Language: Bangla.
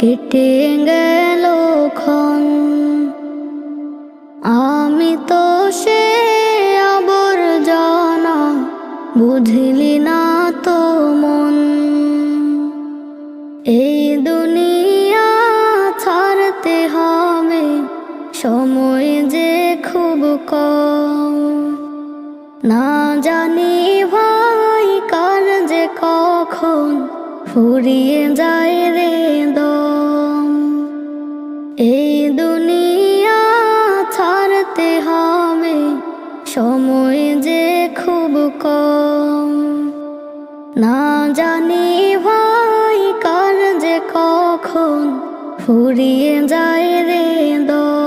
কেটে গেল ক্ষণ। আমি তো সে আবর্জনা, বুঝলি না তো মন। এই দুনিয়া ছাড়তে হবে, সময় যে খুব কম। না জানি ভাই কার যে কখন ফুরিয়ে যায় রে দম। এই দুনিয়া ছাড়তে হবে, সময় যে খুব কম। না জানি ভাই কার যে কখন ফুরিয়ে যায় রে দম।